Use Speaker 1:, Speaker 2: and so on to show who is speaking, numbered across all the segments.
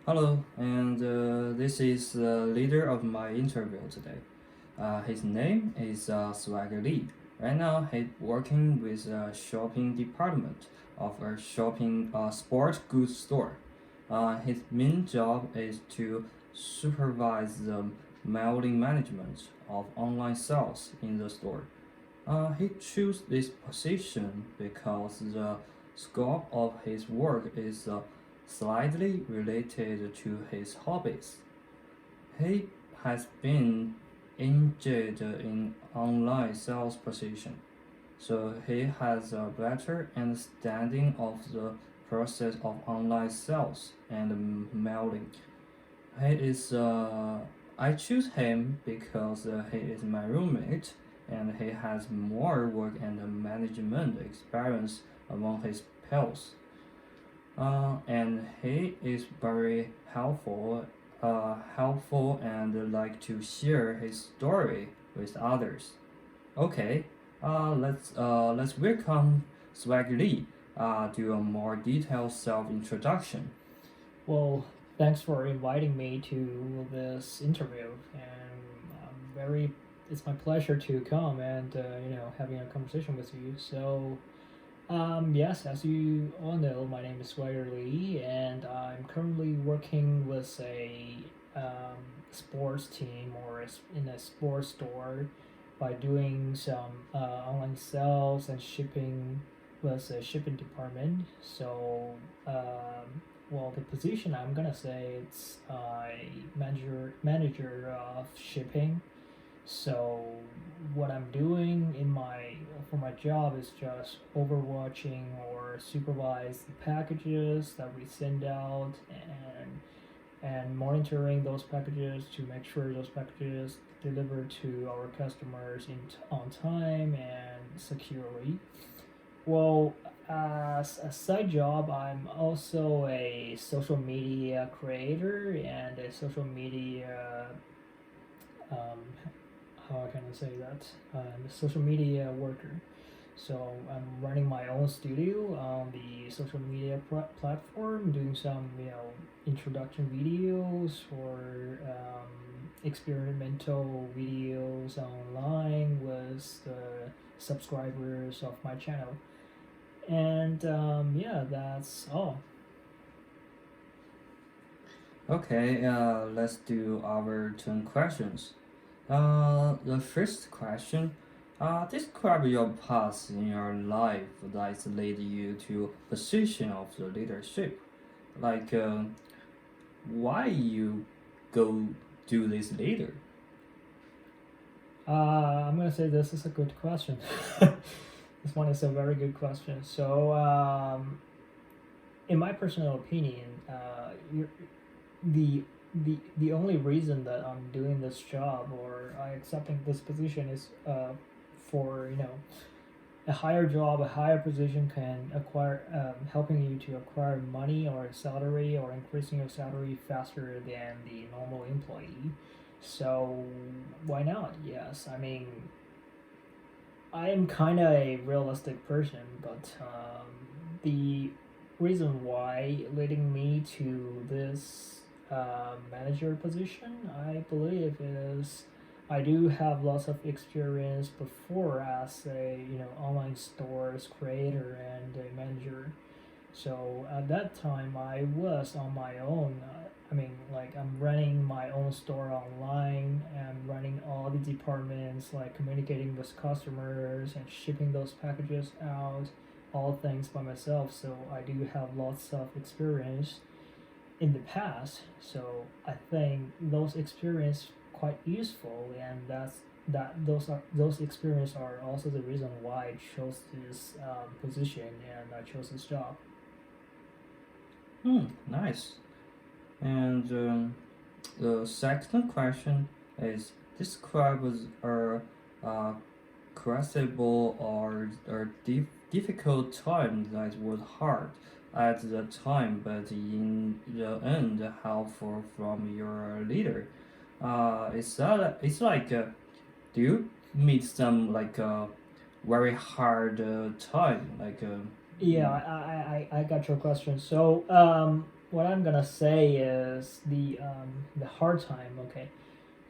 Speaker 1: Hello, and this is the leader of my interview today. His name is Swagger Lee. Right now, he's working with a shopping department of a shopping sports goods store. His main job is to supervise the mailing management of online sales in the store. He chose this position because the scope of his work is slightly related to his hobbies. He has been engaged in online sales position, so he has a better understanding of the process of online sales and mailing. He is I choose him because he is my roommate and he has more work and management experience among his peers. And he is very helpful and like to share his story with others. Okay, let's welcome Swag Lee. Do a more detailed self introduction.
Speaker 2: Well, thanks for inviting me to this interview, and it's my pleasure to come and having a conversation with you. Yes, as you all know, my name is Swagger Lee, and I'm currently working with a um, sports team in a sports store by doing some online sales and shipping with a shipping department. Well, the position I'm gonna say it's a manager of shipping. So what I'm doing in my for my job is just overwatching or supervise the packages that we send out and monitoring those packages to make sure those packages deliver to our customers on time and securely. Well, as a side job, I'm also a social media creator and a social media um, how can I say that? A social media worker. So I'm running my own studio on the social media platform, doing some introduction videos or experimental videos online with the subscribers of my channel. And yeah, that's all.
Speaker 1: Okay, let's do our 10 questions. The first question, describe your path in your life that led you to position of the leadership. Like, why you go do this leader?
Speaker 2: I'm gonna say this is a good question. This one is a very good question. In my personal opinion, the the only reason that I'm doing this job or I accepting this position is for a higher job, a higher position can acquire helping you to acquire money or salary or increasing your salary faster than the normal employee. So why not? Yes, I mean I am kind of a realistic person, but the reason why leading me to this manager position, I believe, is I do have lots of experience before as a online stores creator and a manager. So at that time, I was on my own. I mean, like I'm running my own store online and running all the departments, like communicating with customers and shipping those packages out, all things by myself. So I do have lots of experience in the past. So I think those experience quite useful, and those experience are also the reason why I chose this position and I chose this job.
Speaker 1: Nice. And the second question is describe a crucible or difficult time that was hard at the time, but in the end helpful from your leader. It's like do you meet some like very hard time like
Speaker 2: Yeah, I got your question. what I'm gonna say is the hard time. Okay,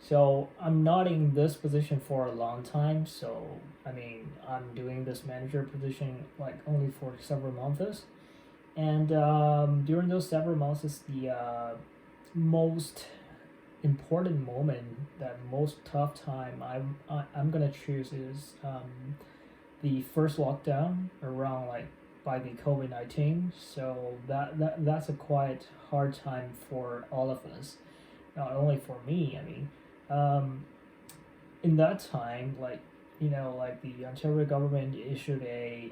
Speaker 2: so I'm not in this position for a long time. So I mean, I'm doing this manager position like only for several months, and during those several months is the most important moment, that most tough time I'm gonna choose is the first lockdown around like by the COVID-19. So that's a quite hard time for all of us, not only for me. I mean, um, in that time, like like the Ontario government issued a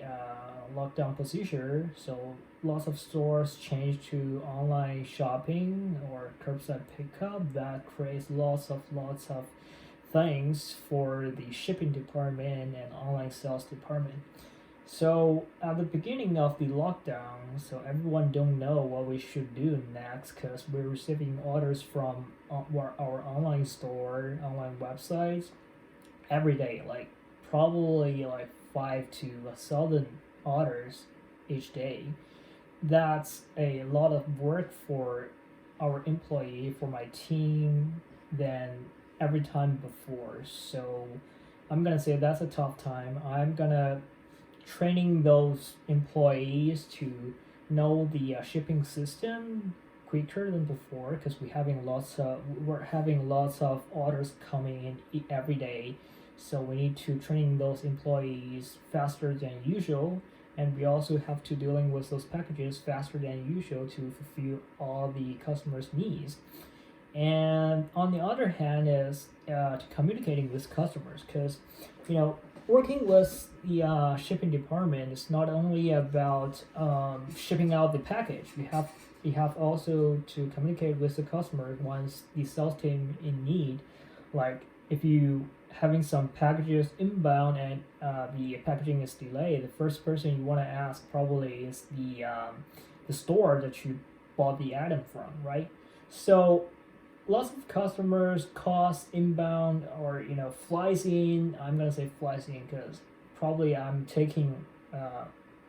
Speaker 2: lockdown procedure, so lots of stores changed to online shopping or curbside pickup. That creates lots of things for the shipping department and online sales department. So at the beginning of the lockdown, so everyone don't know what we should do next because we're receiving orders from our online store, online websites every day, like probably like 5 to 7 orders each day. That's a lot of work for our employee, for my team, than every time before. So I'm gonna say that's a tough time. I'm gonna training those employees to know the shipping system quicker than before because we're having lots of orders coming in every day, so we need to train those employees faster than usual, and we also have to dealing with those packages faster than usual to fulfill all the customers needs. And on the other hand is to communicating with customers, because working with the shipping department is not only about shipping out the package. We have also to communicate with the customer once the sales team in need. Like if you having some packages inbound and the packaging is delayed, the first person you want to ask probably is the store that you bought the item from, right? So lots of customers cost inbound or flies in. I'm gonna say flies in because probably I'm taking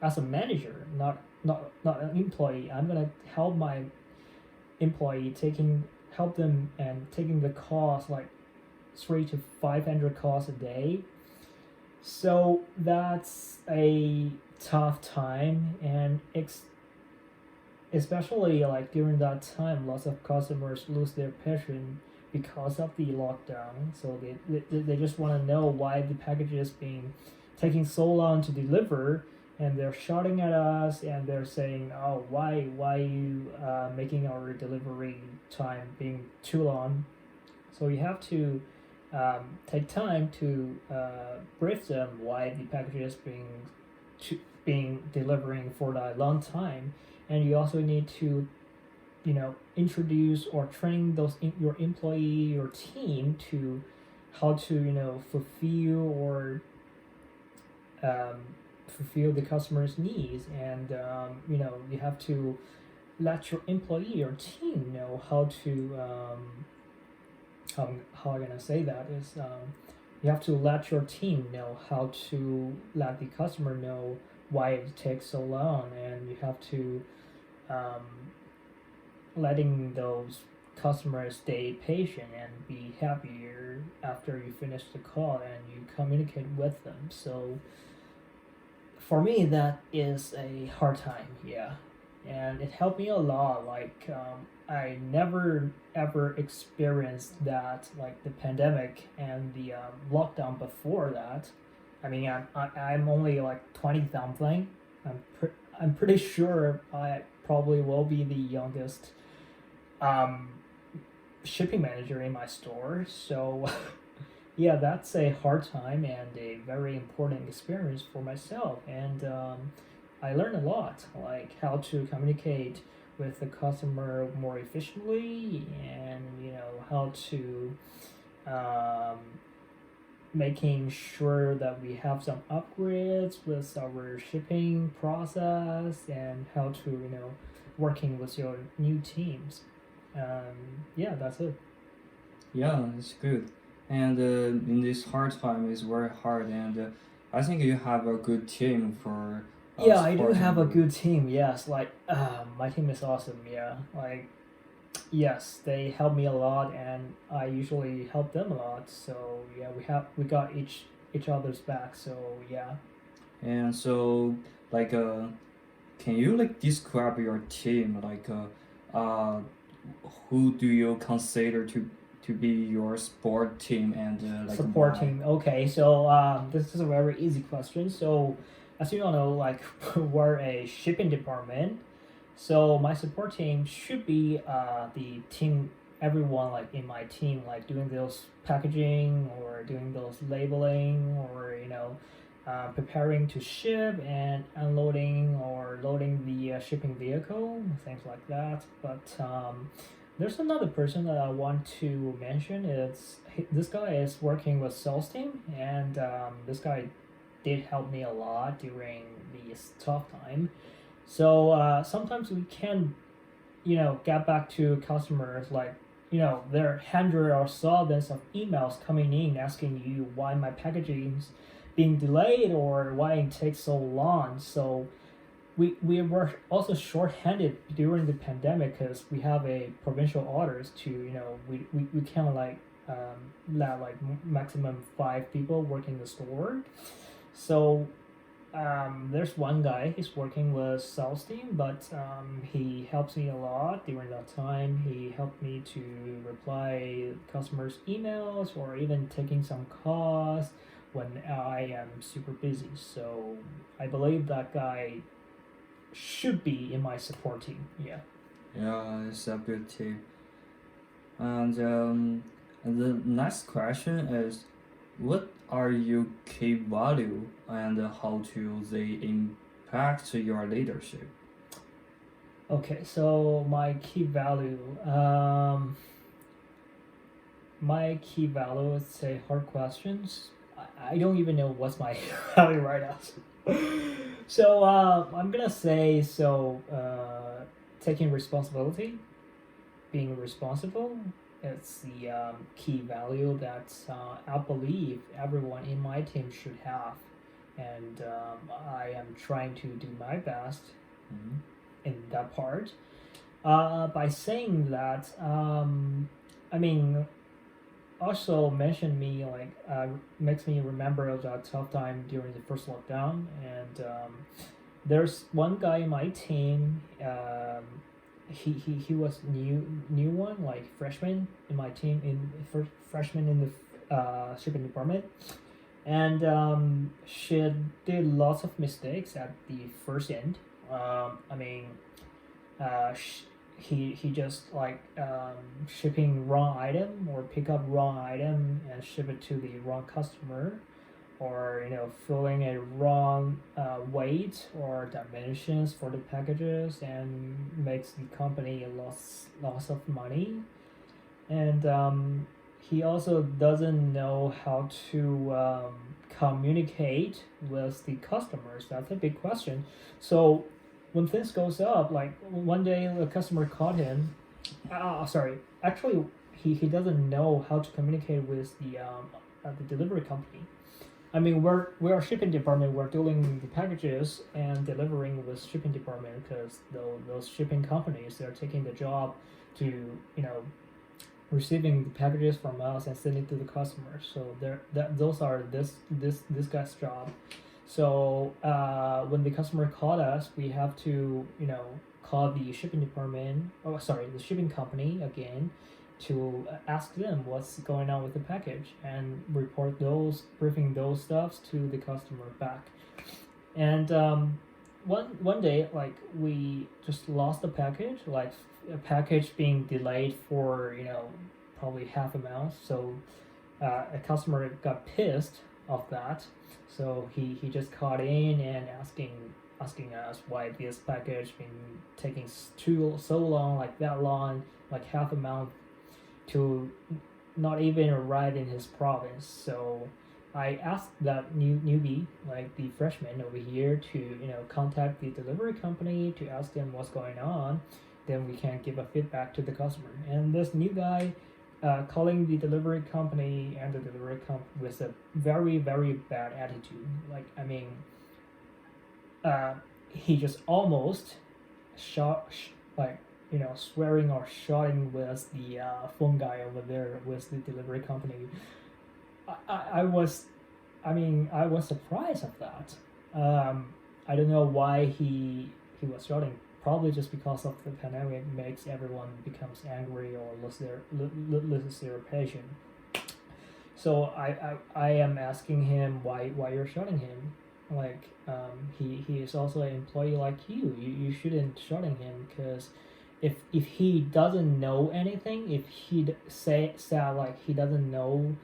Speaker 2: as a manager, not an employee. I'm gonna help my employee help them and taking the cost like 300 to 500 calls a day. So that's a tough time, and especially like during that time, lots of customers lose their passion because of the lockdown. So they just want to know why the package is being taking so long to deliver, and they're shouting at us and they're saying, oh, why you making our delivery time being too long. So you have to take time to brief them why the package is being delivering for that long time. And you also need to introduce or train your employee, your team, to how to fulfill or fulfill the customer's needs. And you have to let your employee or team know how to how I'm gonna say that is you have to let your team know how to let the customer know why it takes so long, and you have to um, letting those customers stay patient and be happier after you finish the call and you communicate with them. So for me, that is a hard time, yeah, and it helped me a lot. Like I never ever experienced that, like the pandemic and the lockdown before that. I mean, I'm only like 20 something. I'm pretty sure I probably will be the youngest um, shipping manager in my store. So yeah, that's a hard time and a very important experience for myself. And I learned a lot, like how to communicate with the customer more efficiently, and how to um, making sure that we have some upgrades with our shipping process, and how to working with your new teams. Yeah, that's it.
Speaker 1: Yeah, it's good. And in this hard time, it's very hard. And I think you have a good team for
Speaker 2: Yeah, I do
Speaker 1: supporting
Speaker 2: have a
Speaker 1: you?
Speaker 2: good team. Yes, like my team is awesome. Yeah, like yes, they help me a lot, and I usually help them a lot. So yeah, we got each other's back. So yeah.
Speaker 1: And so, like, can you like describe your team? Like, who do you consider to be your sport team, and like why?
Speaker 2: Supporting. Okay, so this is a very easy question. So, as you all know, like we're a shipping department. So my support team should be the team, everyone like in my team, like doing those packaging or doing those labeling or preparing to ship and unloading or loading the shipping vehicle, things like that. But there's another person that I want to mention. This guy is working with sales team, and this guy did help me a lot during this tough time. So sometimes we can, get back to customers like, there are hundreds or thousands of emails coming in asking you why my packaging is being delayed or why it takes so long. So we were also short-handed during the pandemic because we have a provincial orders to we can like let like maximum 5 people work in the store. So there's one guy he's working with sales team, but he helps me a lot during that time. He helped me to reply customers emails or even taking some calls when I am super busy. So I believe that guy should be in my support team. Yeah.
Speaker 1: Yeah, it's a good team. And the next question is, what are your key value and how do they impact your leadership?
Speaker 2: Okay, so my key value is a hard questions. I don't even know what's my value right now. So I'm gonna say so. Taking responsibility, being responsible, it's the key value that I believe everyone in my team should have, and I am trying to do my best
Speaker 1: Mhm.
Speaker 2: in that part. By saying that, I mean, also mentioned me like makes me remember of that tough time during the first lockdown, and there's one guy in my team. He was new one like freshman in my team in first freshman in the shipping department, and she did lots of mistakes at the first end. I mean, he just like shipping wrong item or pick up wrong item and ship it to the wrong customer, or filling a wrong weight or dimensions for the packages and makes the company a loss of money. And he also doesn't know how to communicate with the customers. That's a big question. So when things goes up, like one day a customer caught him. Sorry, actually he doesn't know how to communicate with the delivery company. I mean, we're a shipping department. We're dealing the packages and delivering with shipping department because those shipping companies, they're taking the job to receiving the packages from us and sending to the customers. So those are this guy's job. So when the customer called us, we have to call the shipping department. Oh, sorry, the shipping company again to ask them what's going on with the package and report briefing those stuffs to the customer back. And one day, like we just lost the package, like a package being delayed for probably half a month. So a customer got pissed of that. So he just called in and asking us why this package been taking so long, like that long, like half a month to not even arrive in his province. So I asked that newbie, like the freshman over here, to contact the delivery company to ask them what's going on. Then we can give a feedback to the customer. And this new guy, calling the delivery company and the delivery company with a very very bad attitude. Like I mean, uh, he just almost like swearing or shouting with the phone guy over there with the delivery company. I was, I was surprised of that. I don't know why he was shouting. Probably just because of the pandemic makes everyone becomes angry or loses their passion. So I am asking him why you're shouting him. Like he is also an employee like you shouldn't shouting him because if he doesn't know anything, if he say like he doesn't know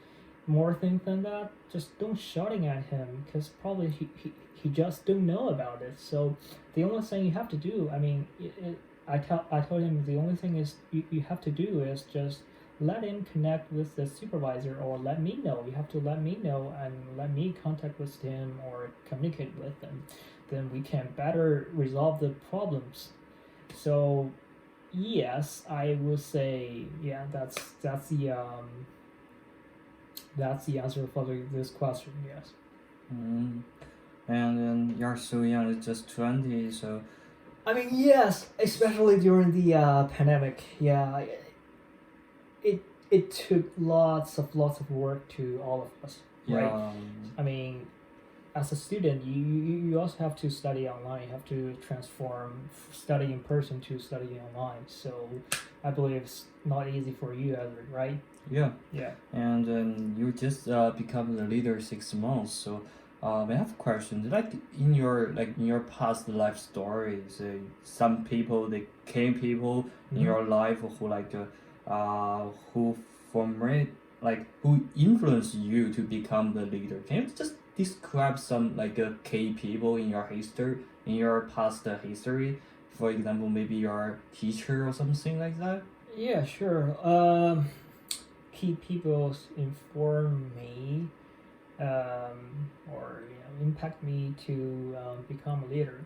Speaker 2: more things than that, just don't shouting at him because probably he just don't know about it. So the only thing you have to do, I told him the only thing is you have to do is just let him connect with the supervisor or let me know. You have to let me know and let me contact with him or communicate with them. Then we can better resolve the problems. So yes, I would say yeah. That's the answer for this question. Yes.
Speaker 1: Mm. And then you're so young, it's just 20, so
Speaker 2: Yes, especially during the pandemic. Yeah, it took lots of work to all of us, right?
Speaker 1: yeah,
Speaker 2: I mean, as a student, you also have to study online. You have to transform study in person to study online. So I believe it's not easy for you either, right?
Speaker 1: yeah.
Speaker 2: Yeah.
Speaker 1: And you just become the leader 6 months. So I have a question. Like in your past life stories, some people, they came people in your life who who formate who influence you to become the leader. Can you just describe some key people in your history, in your past history? For example, maybe your teacher or something like that.
Speaker 2: Yeah, sure. Key people inform me, or impact me to become a leader.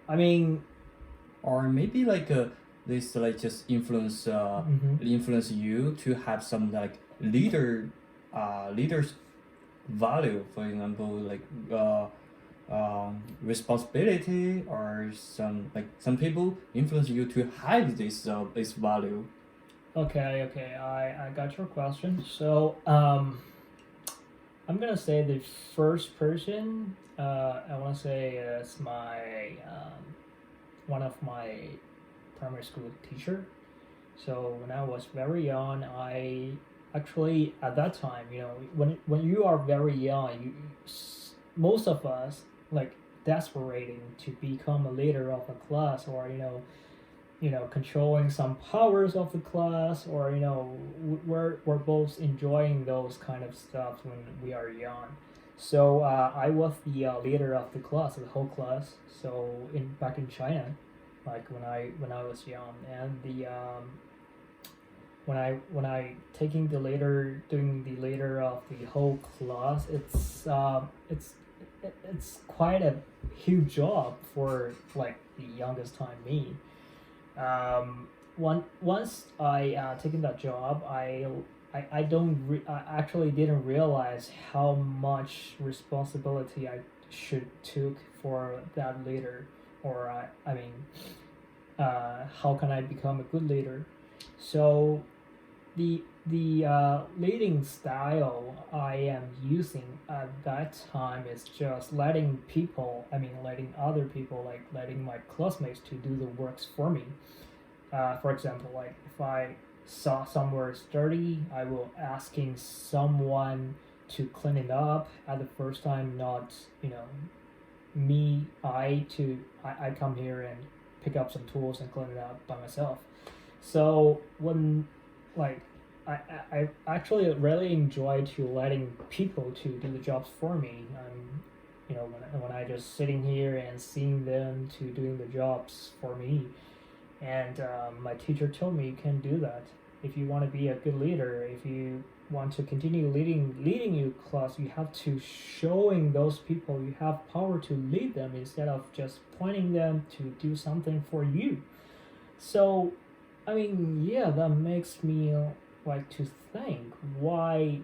Speaker 2: I mean,
Speaker 1: Or maybe this just influence you to have some leaders value, for example, responsibility, or some people influence you to have this value.
Speaker 2: okay, I got your question. So I'm gonna say the first person I want to say is my one of my primary school teacher. So when I was very young, I actually at that time, when you are very young, most of us like desperating to become a leader of a class or controlling some powers of the class or we're both enjoying those kind of stuff when we are young. So I was the leader of the class, the whole class. So in back in China, like when I was young, and the when I taking the leader doing the leader of the whole class, it's quite a huge job for like the youngest time me. Once I taken that job, I don't I actually didn't realize how much responsibility I should took for that leader, or how can I become a good leader? So the leading style I am using at that time is just letting people, letting other people, like letting my classmates to do the works for me. For example, like if I saw somewhere is dirty, I will asking someone to clean it up at the first time, not me. I come here and pick up some tools and clean it up by myself. So when like I actually really enjoy to letting people to do the jobs for me. When I just sitting here and seeing them to doing the jobs for me, and my teacher told me you can do that if you want to be a good leader. If you want to continue leading your class, you have to showing those people you have power to lead them instead of just pointing them to do something for you. So yeah, that makes me like to think why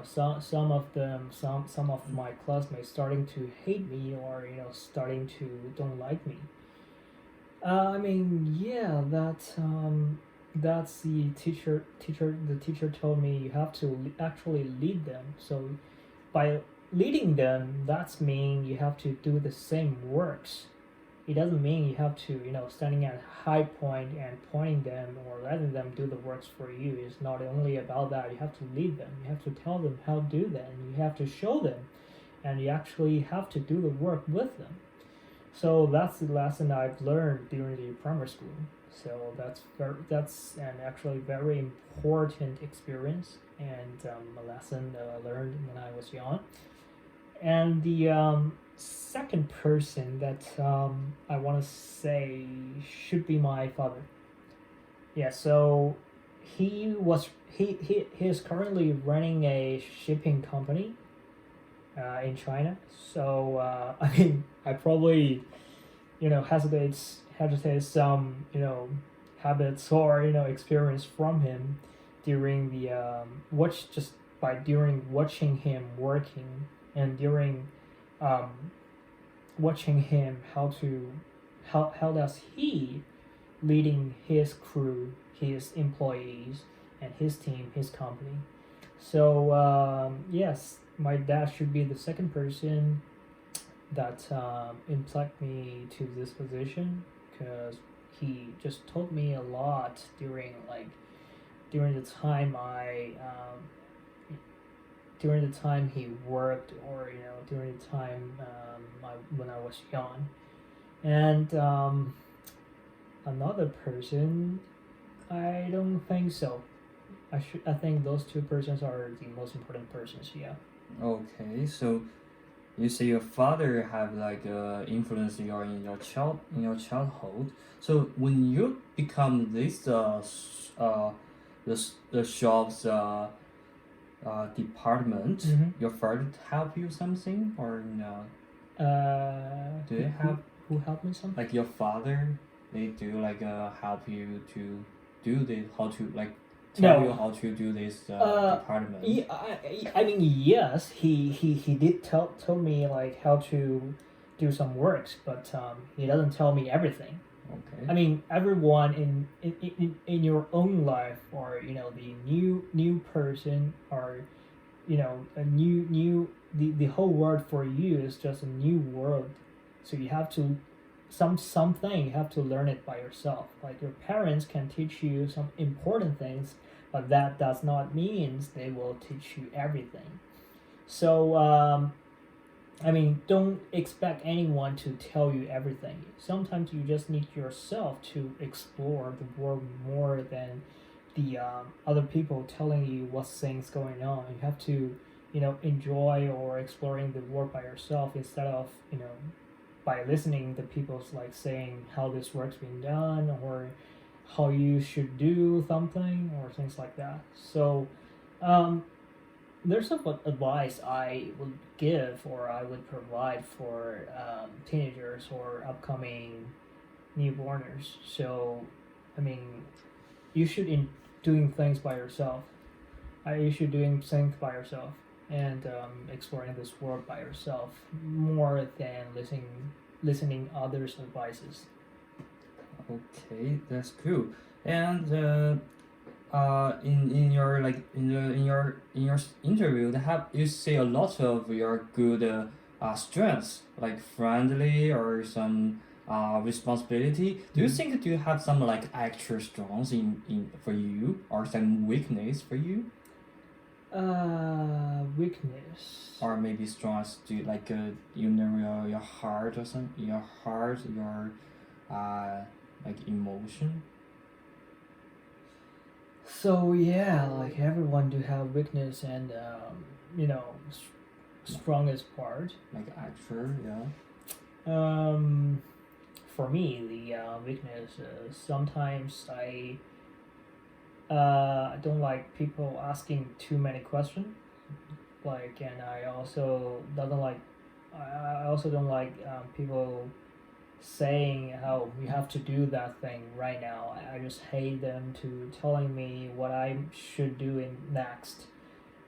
Speaker 2: some of them, some of my classmates starting to hate me, or starting to don't like me. I mean, yeah, that's the teacher told me you have to actually lead them. So by leading them, that's mean you have to do the same works. It doesn't mean you have to, standing at a high point and pointing them or letting them do the works for you. It's not only about that. You have to lead them. You have to tell them how to do that. And you have to show them, and you actually have to do the work with them. So that's the lesson I've learned during the primary school. So that's an actually very important experience, and a lesson that I learned when I was young. And the second person that I want to say should be my father. Yeah. So he is currently running a shipping company in China. So I mean, I probably hesitates some habits or experience from him during the during watching him working, and during um, watching him how does he leading his crew, his employees, and his team, his company. So yes, my dad should be the second person that impacted me to this position, because he just taught me a lot during the time during the time he worked, or during the time when I was young. And another person, I don't think so. I think those two persons are the most important persons. Yeah.
Speaker 1: Okay, so you say your father have like influence in your childhood. So when you become this the shop's department, your father help you something or no? Do they have
Speaker 2: who helped me something?
Speaker 1: like your father? They do like help you to do this, how to like tell
Speaker 2: No.
Speaker 1: you how to do this department.
Speaker 2: I mean, yes, he did tell me like how to do some works, but he doesn't tell me everything.
Speaker 1: Okay.
Speaker 2: I mean, everyone in your own life, or the new person, or a new the whole world for you is just a new world. So you have to something you have to learn it by yourself. Like your parents can teach you some important things, but that does not mean they will teach you everything. So I mean, don't expect anyone to tell you everything. Sometimes you just need yourself to explore the world more than the other people telling you what things going on. You have to, enjoy or exploring the world by yourself, instead of, by listening to people's like saying how this work's being done, or how you should do something, or things like that. So there's some advice I would give, or I would provide for teenagers or upcoming newborners. So, I mean, you should doing things by yourself. You should doing things by yourself, and exploring this world by yourself, more than listening others' advices.
Speaker 1: Okay, that's cool. And in your like in your interview, they have you say a lot of your good strengths, like friendly or some responsibility. Do you think do you have some like extra strengths in for you, or some weakness for you?
Speaker 2: Weakness.
Speaker 1: Or maybe strengths do like your heart or something, your heart, your like emotion.
Speaker 2: So yeah, like everyone do have weakness and strongest part.
Speaker 1: Like extra, yeah.
Speaker 2: For me, the weakness is sometimes I don't like people asking too many questions. Like, and I also doesn't like. I also don't like people saying how you have to do that thing right now. I just hate them to telling me what I should do in next.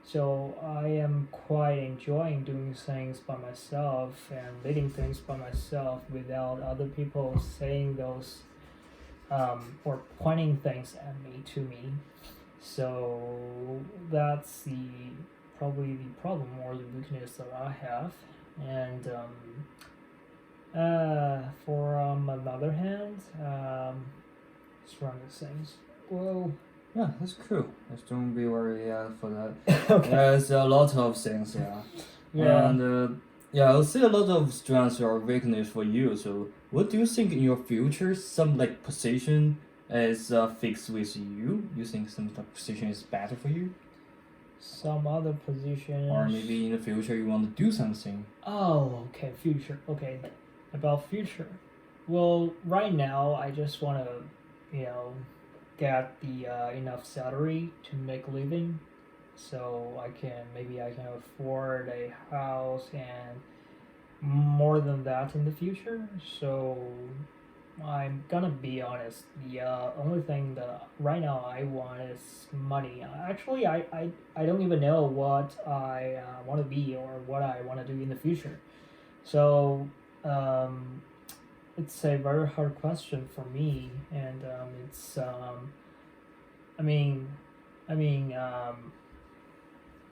Speaker 2: So I am quite enjoying doing things by myself and leading things by myself without other people saying those or pointing things at me to me. So that's the probably the problem or the weakness that I have. And for another hand, strongest things. Well,
Speaker 1: Yeah, that's cool. Just don't be worried for that.
Speaker 2: okay.
Speaker 1: There's a lot of things, yeah.
Speaker 2: Yeah.
Speaker 1: And yeah, I see a lot of strengths or weakness for you. So, what do you think in your future? Some like position is fixed with you? You think some like, position is better for you,
Speaker 2: Some other positions.
Speaker 1: or maybe in the future you want to do something?
Speaker 2: Oh, okay, future. Okay, about future. Well, right now I just want to, get the enough salary to make a living, so I can afford a house and more than that in the future. So I'm gonna be honest. The only thing that right now I want is money. Actually, I don't even know what I want to be or what I want to do in the future. So um, it's a very hard question for me, and it's I mean, I mean,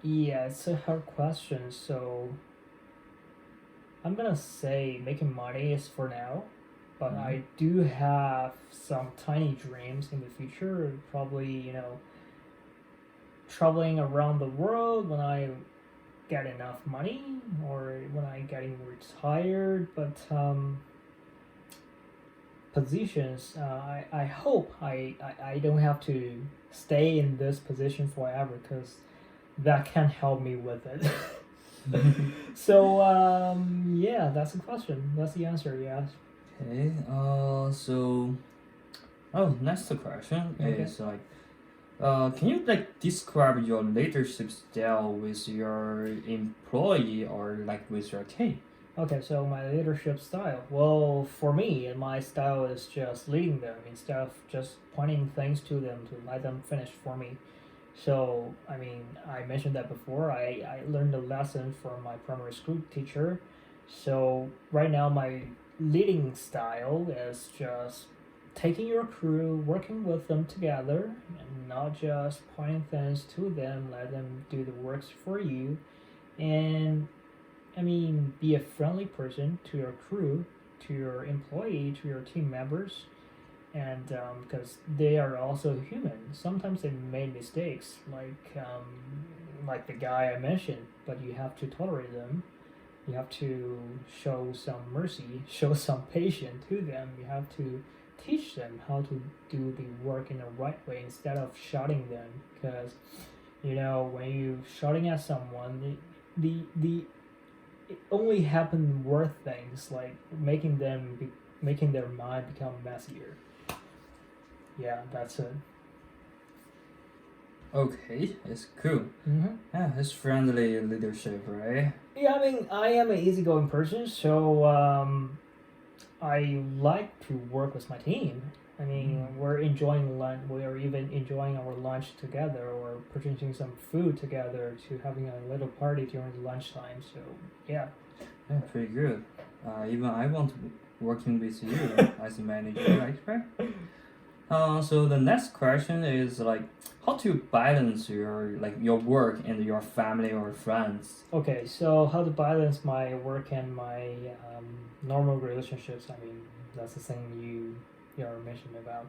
Speaker 2: yeah, it's a hard question. So I'm gonna say making money is for now, but I do have some tiny dreams in the future. Probably, traveling around the world when I get enough money or when I getting retired. But positions, I hope I don't have to stay in this position forever because that can help me with it. So yeah, that's the question. That's the answer. Yes.
Speaker 1: Okay. So, next question
Speaker 2: Okay.
Speaker 1: is like, can you like describe your leadership style with your employee or like with your team?
Speaker 2: Okay, so my leadership style. Well, for me, my style is just leading them instead of just pointing things to them to let them finish for me. So, I mean, I mentioned that before. I learned a lesson from my primary school teacher. So, right now, my leading style is just taking your crew, working with them together, and not just pointing things to them, let them do the works for you. And I mean, be a friendly person to your crew, to your employee, to your team members, and because they are also human. Sometimes they made mistakes, like the guy I mentioned, but you have to tolerate them. You have to show some mercy, show some patience to them. You have to teach them how to do the work in the right way instead of shouting them. Because when you shouting at someone, the it only happen worse things like making their mind become messier. Yeah, that's it.
Speaker 1: Okay, it's cool.
Speaker 2: Mm-hmm.
Speaker 1: Yeah, it's friendly leadership, right?
Speaker 2: Yeah, I mean, I am an easygoing person, so I like to work with my team. I mean, we're enjoying lunch. We are even enjoying our lunch together, or purchasing some food together to having a little party during the lunchtime. So yeah.
Speaker 1: Yeah, pretty good. Even I want working with you as a manager, right? So the next question is like, how to balance your work and your family or friends?
Speaker 2: Okay, so how to balance my work and my normal relationships? I mean, that's the thing you are mentioning about.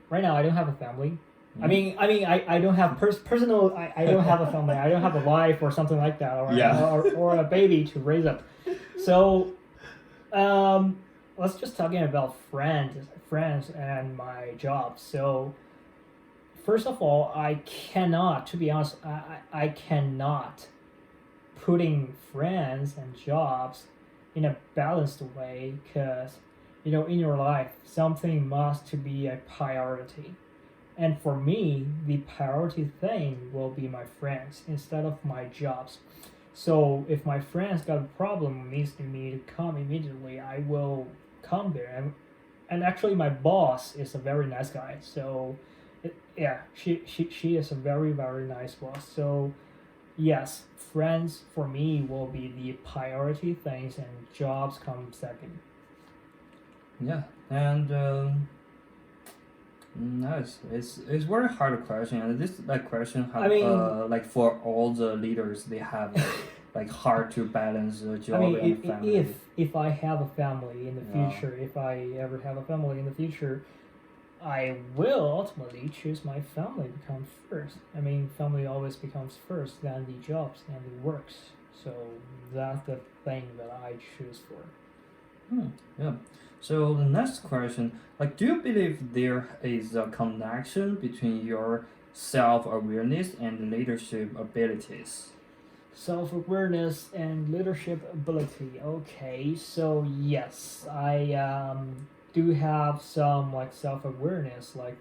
Speaker 2: Right now, I don't have a family. I don't have personal. I don't have a family. I don't have a wife or something like that, or a baby to raise up. So, let's just talking about friends and my job. So, first of all, I cannot. To be honest, I cannot putting friends and jobs in a balanced way because in your life something must to be a priority, and for me the priority thing will be my friends instead of my jobs. So if my friends got a problem needs me to come immediately, I will come there. And actually my boss is a very nice guy, so Yeah, she is a very very nice boss. So yes, friends for me will be the priority things, and jobs come second.
Speaker 1: Yeah, and nice. It's very hard question, and this like question
Speaker 2: I
Speaker 1: have
Speaker 2: mean,
Speaker 1: like for all the leaders they have like hard to balance the
Speaker 2: I
Speaker 1: job
Speaker 2: mean,
Speaker 1: and family.
Speaker 2: if I have a family in the
Speaker 1: Yeah.
Speaker 2: future, if I ever have a family in the future, I will ultimately choose my family become first. I mean, family always becomes first, then the jobs and the works. So that's the thing that I choose for.
Speaker 1: Yeah. So the next question, like, do you believe there is a connection between your self-awareness and leadership abilities?
Speaker 2: Self awareness and leadership ability. Okay, so yes, I do have some like self awareness, like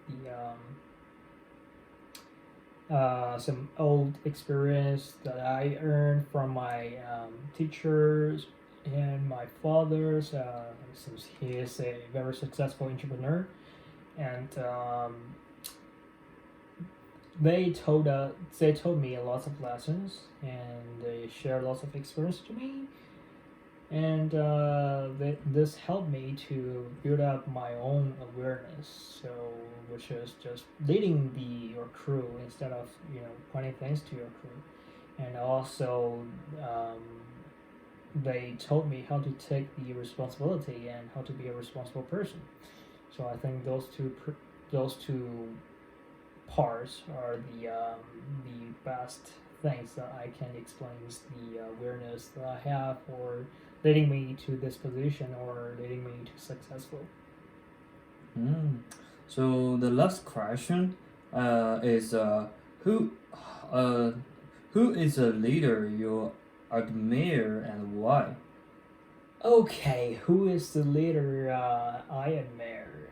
Speaker 2: the some old experience that I earned from my teachers and my father's, since he is a very successful entrepreneur, and they told me lots of lessons, and they shared lots of experience to me, and this helped me to build up my own awareness. So which is just leading your crew instead of pointing things to your crew, and also um, they told me how to take the responsibility and how to be a responsible person. So I think those two parts are the best things that I can explain is the awareness that I have for leading me to this position or leading me to successful.
Speaker 1: Mm. So the last question is who uh, who is a leader you admire and why?
Speaker 2: Okay, who is the leader I admire?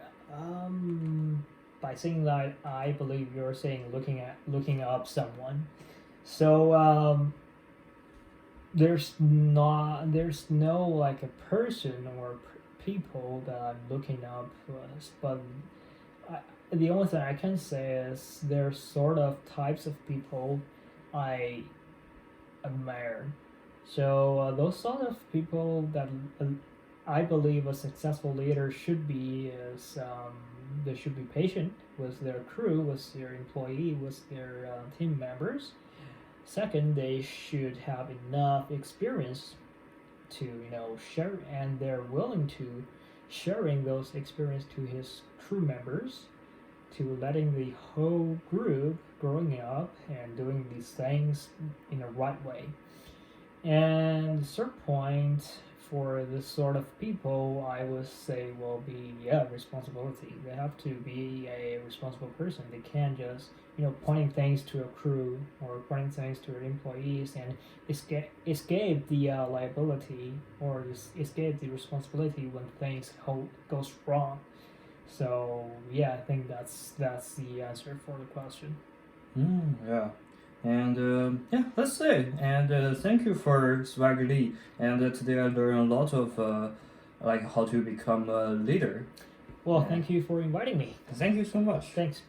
Speaker 2: By saying that, I believe you're saying looking up someone. So there's no like a person or people that I'm looking up as, but the only thing I can say is there's sort of types of people I admire. So those sort of people that I believe a successful leader should be is they should be patient with their crew, with their employee, with their team members. Second, they should have enough experience to share, and they're willing to sharing those experience to his crew members, to letting the whole group growing up and doing these things in the right way. And the third point for this sort of people, I would say will be responsibility. They have to be a responsible person. They can't just pointing things to a crew or pointing things to their employees and escape the liability or escape the responsibility when things goes wrong. So yeah, I think that's the answer for the question.
Speaker 1: Yeah. And yeah, that's it. And thank you for Swagger Lee. And today I learned a lot of like how to become a leader.
Speaker 2: Well,
Speaker 1: Yeah.
Speaker 2: thank you for inviting me.
Speaker 1: Thank you so much.
Speaker 2: Thanks.